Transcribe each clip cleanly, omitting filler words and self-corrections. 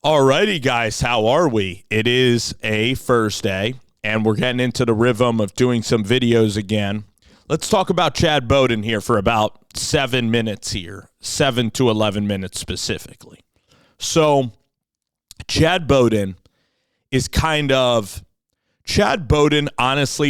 Alrighty, guys, how are we? It is a Thursday, and we're getting into the rhythm of doing some videos again. Let's talk about Chad Bowden here for about 7 minutes here, 7 to 11 minutes specifically. So, Chad Bowden, honestly,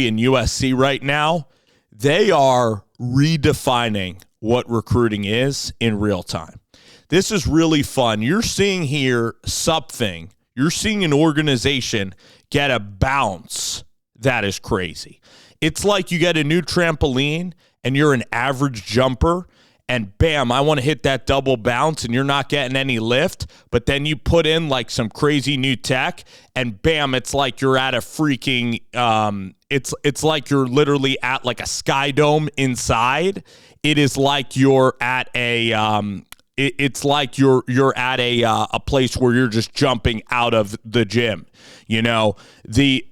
in USC right now, they are redefining what recruiting is in real time. This is really fun. You're seeing here something. You're seeing an organization get a bounce that is crazy. It's like you get a new trampoline and you're an average jumper and bam, I want to hit that double bounce and you're not getting any lift, but then you put in like some crazy new tech and bam, it's like you're at a freaking it's like you're literally at like a sky dome inside. It is like you're at a it's like you're at a place where you're just jumping out of the gym. You know, the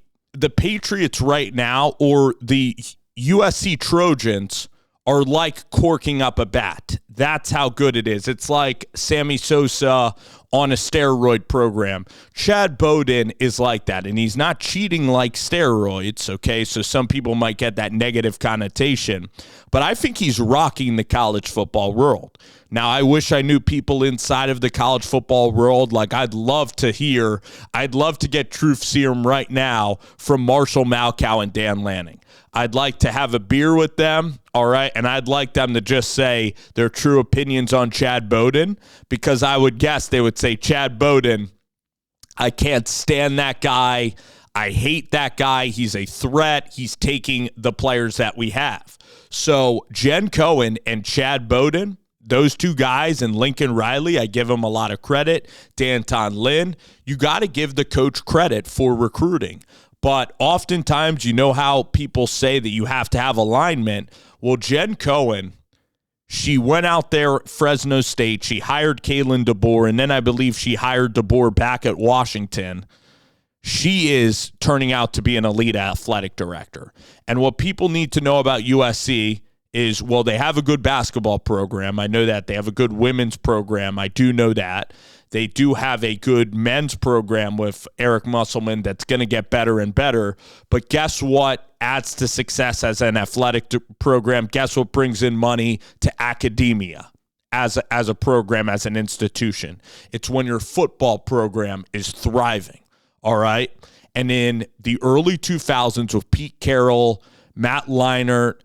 Patriots right now, or the USC Trojans, are like corking up a bat. That's how good it is. It's like Sammy Sosa on a steroid program. Chad Bowden is like that, and he's not cheating like steroids, okay? So some people might get that negative connotation, but I think he's rocking the college football world. Now, I wish I knew people inside of the college football world. Like, I'd love to get truth serum right now from Marshall Malkow and Dan Lanning. I'd like to have a beer with them, all right, and I'd like them to just say their true opinions on Chad Bowden, because I would guess they would say, Chad Bowden, I can't stand that guy. I hate that guy. He's a threat. He's taking the players that we have. So Jen Cohen and Chad Bowden, those two guys, and Lincoln Riley, I give them a lot of credit. Danton Lynn, you got to give the coach credit for recruiting. But oftentimes, you know how people say that you have to have alignment. Well, Jen Cohen, she went out there at Fresno State. She hired Kalen DeBoer, and then I believe she hired DeBoer back at Washington. She is turning out to be an elite athletic director. And what people need to know about USC is, well, they have a good basketball program. I know that. They have a good women's program. I do know that. They do have a good men's program with Eric Musselman that's going to get better and better. But guess what adds to success as an athletic program? Guess what brings in money to academia as a program, as an institution? It's when your football program is thriving, all right? And in the early 2000s with Pete Carroll, Matt Leinart,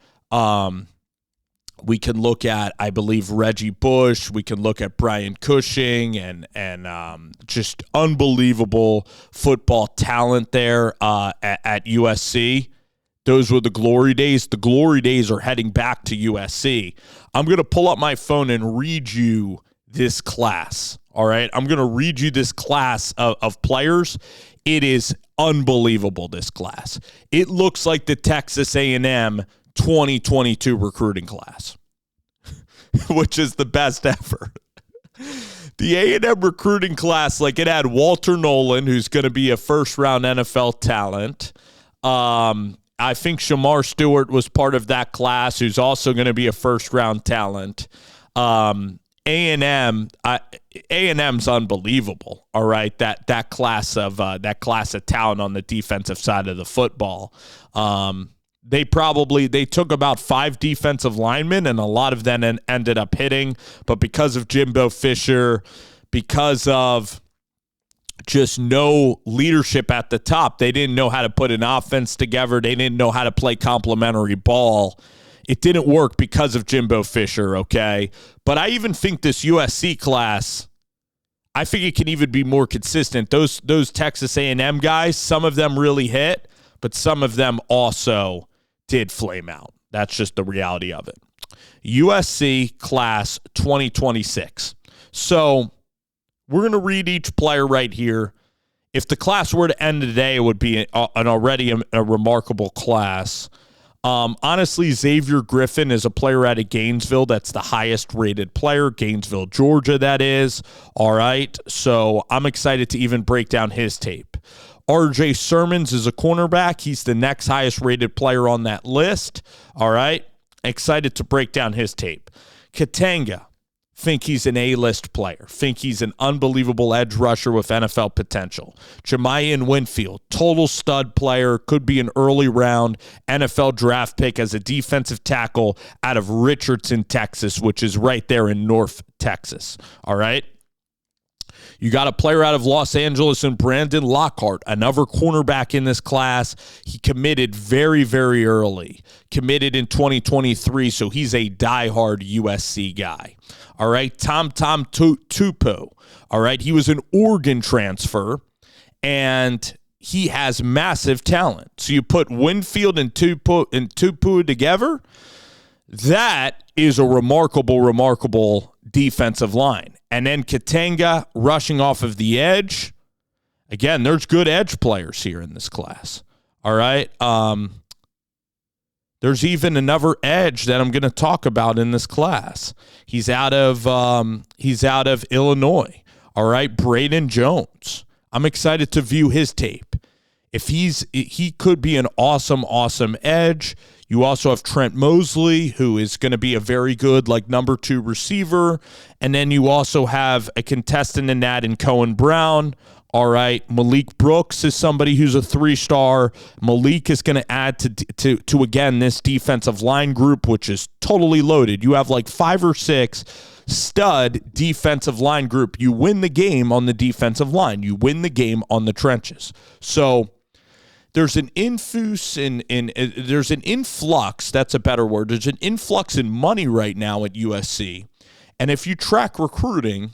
we can look at, I believe, Reggie Bush. We can look at Brian Cushing and just unbelievable football talent there at USC. Those were the glory days. The glory days are heading back to USC. I'm going to pull up my phone and read you this class, all right? I'm going to read you this class of players. It is unbelievable, this class. It looks like the Texas A&M 2022 recruiting class, which is the best ever. The A&M recruiting class, like, it had Walter Nolan, who's going to be a first-round NFL talent. I think Shamar Stewart was part of that class, who's also going to be a first-round talent. A&M's unbelievable. All right, that class of talent on the defensive side of the football. They took about 5 defensive linemen, and a lot of them ended up hitting. But because of Jimbo Fisher, because of just no leadership at the top, they didn't know how to put an offense together. They didn't know how to play complementary ball. It didn't work because of Jimbo Fisher, okay? But I even think this USC class, I think it can even be more consistent. Those Texas A&M guys, some of them really hit, but some of them also did flame out. That's just the reality of it. USC class 2026. So we're going to read each player right here. If the class were to end today, it would be already a remarkable class. Honestly, Xavier Griffin is a player out of Gainesville. That's the highest rated player. Gainesville, Georgia, that is. All right. So I'm excited to even break down his tape. RJ Sermons is a cornerback. He's the next highest rated player on that list. All right. Excited to break down his tape. Katanga, think he's an A-list player, think he's an unbelievable edge rusher with NFL potential. Jamian Winfield, total stud player, could be an early round NFL draft pick as a defensive tackle out of Richardson, Texas, which is right there in North Texas. All right? You got a player out of Los Angeles and Brandon Lockhart, another cornerback in this class. He committed very, very early, committed in 2023, so he's a diehard USC guy. All right, Tom Tupo. All right, he was an Oregon transfer, and he has massive talent. So you put Winfield and Tupo together, that is a remarkable defensive line. And then Katanga rushing off of the edge. Again, there's good edge players here in this class. All right. There's even another edge that I'm going to talk about in this class. He's out of Illinois. All right, Braden Jones. I'm excited to view his tape. He could be an awesome edge. You also have Trent Mosley, who is going to be a very good number 2 receiver. And then you also have a contestant in that in Cohen Brown. All right, Malik Brooks is somebody who's a 3-star. Malik is going to add to again, this defensive line group, which is totally loaded. You have 5 or 6 stud defensive line group. You win the game on the defensive line. You win the game on the trenches. So there's an influx, that's a better word. There's an influx in money right now at USC. And if you track recruiting,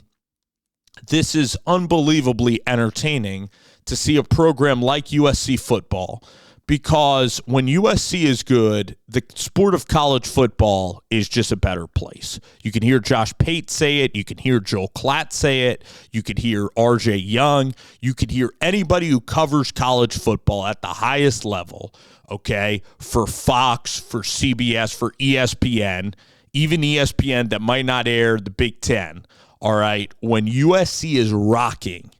this is unbelievably entertaining to see a program like USC football, because when USC is good, the sport of college football is just a better place. You can hear Josh Pate say it. You can hear Joel Klatt say it. You can hear RJ Young. You can hear anybody who covers college football at the highest level, okay, for Fox, for CBS, for ESPN, even ESPN that might not air the Big Ten. All right, when USC is rocking,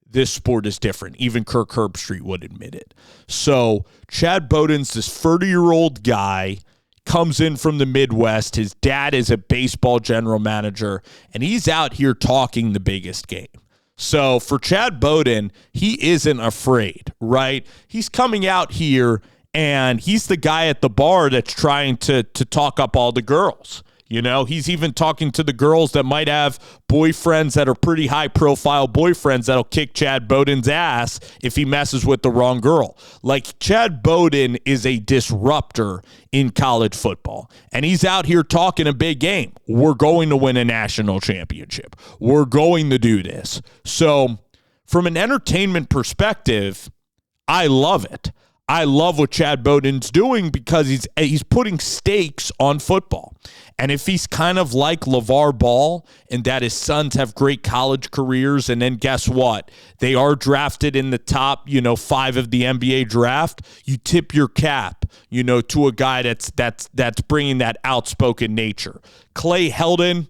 this sport is different. Even Kirk Herbstreit would admit it. So Chad Bowden's this 30-year-old guy, comes in from the Midwest. His dad is a baseball general manager, and he's out here talking the biggest game. So for Chad Bowden, he isn't afraid, right? He's coming out here, and he's the guy at the bar that's trying to talk up all the girls. You know, he's even talking to the girls that might have boyfriends that are pretty high-profile boyfriends that'll kick Chad Bowden's ass if he messes with the wrong girl. Chad Bowden is a disruptor in college football, and he's out here talking a big game. We're going to win a national championship. We're going to do this. So from an entertainment perspective, I love it. I love what Chad Bowden's doing because he's putting stakes on football. And if he's kind of like LeVar Ball and that his sons have great college careers, and then guess what? They are drafted in the top, 5 of the NBA draft. You tip your cap, to a guy that's bringing that outspoken nature. Clay Helton,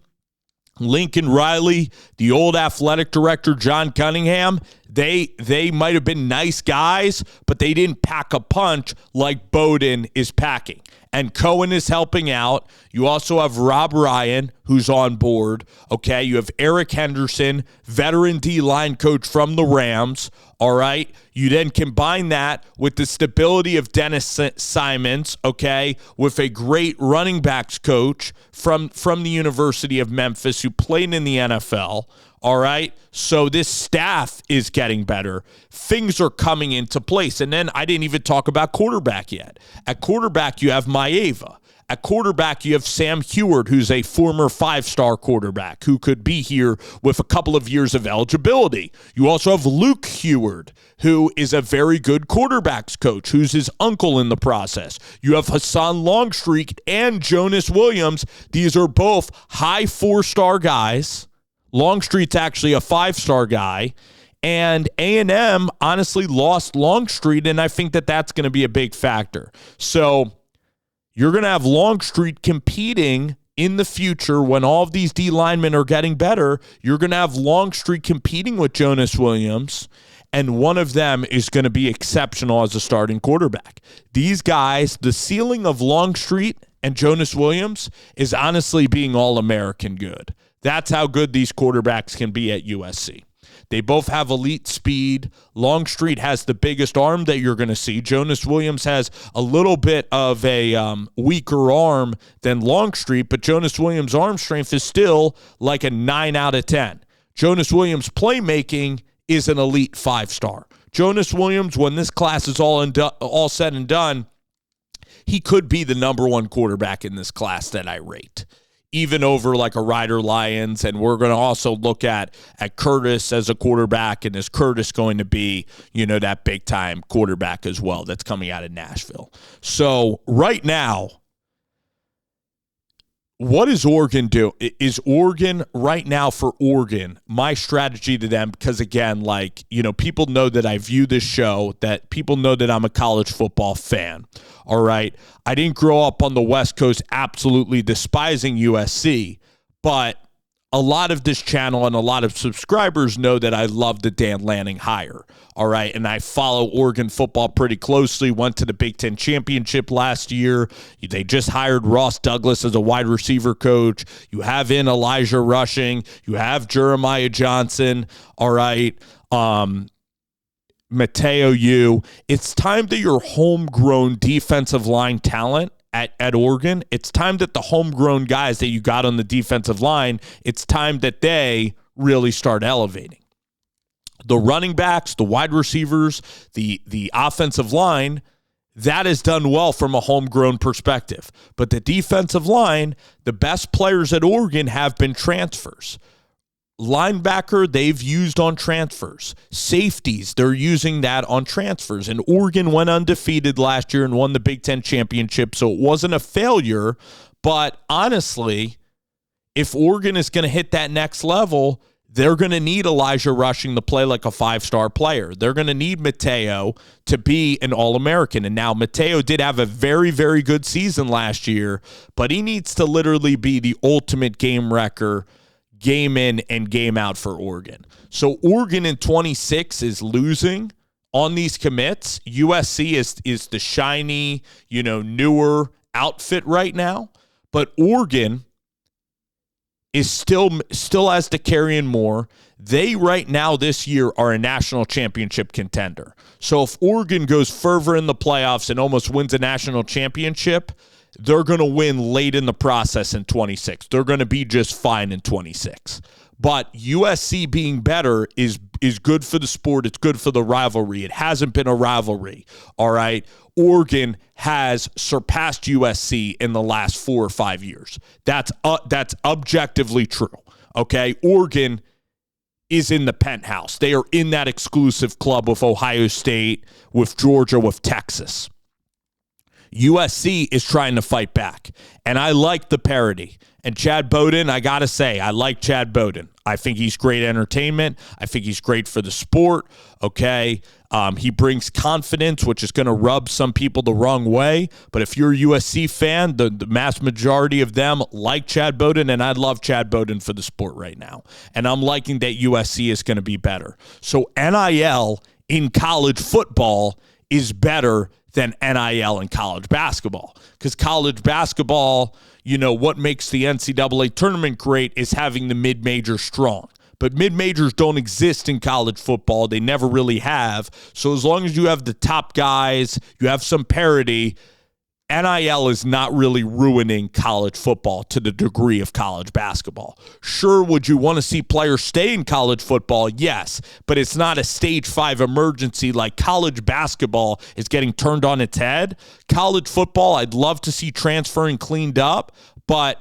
Lincoln Riley, the old athletic director, John Cunningham, they might have been nice guys, but they didn't pack a punch like Bowden is packing. And Cohen is helping out. You also have Rob Ryan, who's on board. Okay, you have Eric Henderson, veteran D-line coach from the Rams. All right, you then combine that with the stability of Dennis Simons, okay, with a great running backs coach from the University of Memphis who played in the NFL. All right, so this staff is getting better. Things are coming into place. And then I didn't even talk about quarterback yet. At quarterback, you have Maeva. At quarterback, you have Sam Heward, who's a former 5-star quarterback who could be here with a couple of years of eligibility. You also have Luke Heward, who is a very good quarterbacks coach, who's his uncle in the process. You have Hassan Longstreet and Jonas Williams. These are both high 4-star guys. Longstreet's actually a 5-star guy. And A&M honestly lost Longstreet, and I think that's going to be a big factor. So you're going to have Longstreet competing in the future when all of these D linemen are getting better. You're going to have Longstreet competing with Jonas Williams, and one of them is going to be exceptional as a starting quarterback. These guys, the ceiling of Longstreet and Jonas Williams is honestly being All-American good. That's how good these quarterbacks can be at USC. They both have elite speed. Longstreet has the biggest arm that you're going to see. Jonas Williams has a little bit of a weaker arm than Longstreet, but Jonas Williams' arm strength is still like a 9 out of 10. Jonas Williams' playmaking is an elite 5-star. Jonas Williams, when this class is all said and done, he could be the number one quarterback in this class that I rate, even over like a Ryder Lyons. And we're going to also look at Curtis as a quarterback, and is Curtis going to be, that big-time quarterback as well that's coming out of Nashville. So right now, what is Oregon do? Is Oregon right now for Oregon, my strategy to them, because again, people know that I view this show, that people know that I'm a college football fan. All right. I didn't grow up on the West Coast absolutely despising USC, but a lot of this channel and a lot of subscribers know that I love the Dan Lanning hire. All right. And I follow Oregon football pretty closely. Went to the Big Ten championship last year. They just hired Ross Douglas as a wide receiver coach. You have in Elijah Rushing. You have Jeremiah Johnson. All right. Mateo Yu. It's time that your homegrown defensive line talent at Oregon, it's time that the homegrown guys that you got on the defensive line, it's time that they really start elevating. The running backs, the wide receivers, the offensive line, that is done well from a homegrown perspective. But the defensive line, the best players at Oregon have been transfers. Linebacker, they've used on transfers. Safeties, they're using that on transfers. And Oregon went undefeated last year and won the Big Ten championship, so it wasn't a failure. But honestly, if Oregon is going to hit that next level, they're going to need Elijah Rushing to play like a 5-star player. They're going to need Mateo to be an All-American. And now Mateo did have a very, very good season last year, but he needs to literally be the ultimate game wrecker, game in and game out for Oregon. So Oregon in 26 is losing on these commits. USC is the shiny, newer outfit right now, but Oregon is still has to carry in more. They right now this year are a national championship contender. So if Oregon goes further in the playoffs and almost wins a national championship, they're going to win late in the process in 26. They're going to be just fine in 26. But USC being better is good for the sport. It's good for the rivalry. It hasn't been a rivalry, all right? Oregon has surpassed USC in the last 4 or 5 years. That's objectively true, okay? Oregon is in the penthouse. They are in that exclusive club with Ohio State, with Georgia, with Texas. USC is trying to fight back, and I like the parity. And Chad Bowden, I got to say, I like Chad Bowden. I think he's great entertainment. I think he's great for the sport, okay? He brings confidence, which is going to rub some people the wrong way. But if you're a USC fan, the mass majority of them like Chad Bowden, and I love Chad Bowden for the sport right now. And I'm liking that USC is going to be better. So NIL in college football is better than NIL in college basketball. Because college basketball, what makes the NCAA tournament great is having the mid-major strong. But mid-majors don't exist in college football. They never really have. So as long as you have the top guys, you have some parity, NIL is not really ruining college football to the degree of college basketball. Sure, would you want to see players stay in college football? Yes, but it's not a stage 5 emergency like college basketball is getting turned on its head. College football, I'd love to see transferring cleaned up, but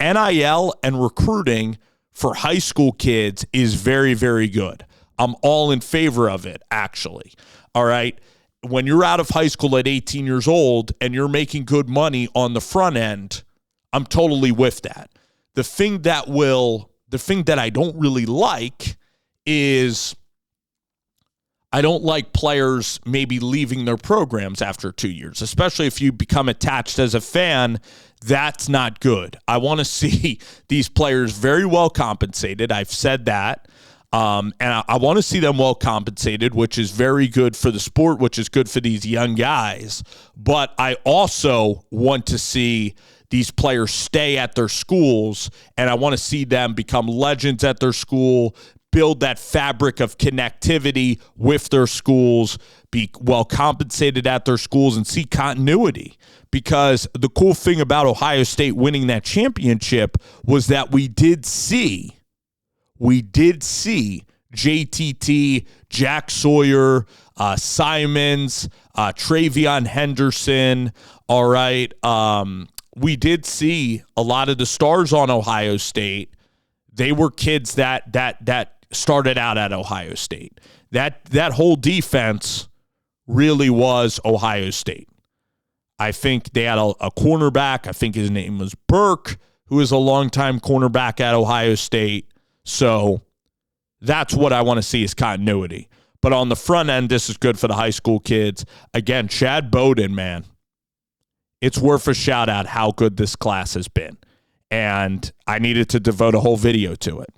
NIL and recruiting for high school kids is very, very good. I'm all in favor of it, actually. All right. When you're out of high school at 18 years old and you're making good money on the front end, I'm totally with that. The thing that I don't really like is I don't like players maybe leaving their programs after 2 years, especially if you become attached as a fan. That's not good. I want to see these players very well compensated. I've said that. And I want to see them well compensated, which is very good for the sport, which is good for these young guys. But I also want to see these players stay at their schools, and I want to see them become legends at their school, build that fabric of connectivity with their schools, be well compensated at their schools, and see continuity. Because the cool thing about Ohio State winning that championship was that we did see JTT, Jack Sawyer, Simons, Travion Henderson, all right. We did see a lot of the stars on Ohio State. They were kids that started out at Ohio State. That whole defense really was Ohio State. I think they had a cornerback. I think his name was Burke, who is a longtime cornerback at Ohio State. So that's what I want to see is continuity. But on the front end, this is good for the high school kids. Again, Chad Bowden, man, it's worth a shout out how good this class has been. And I needed to devote a whole video to it.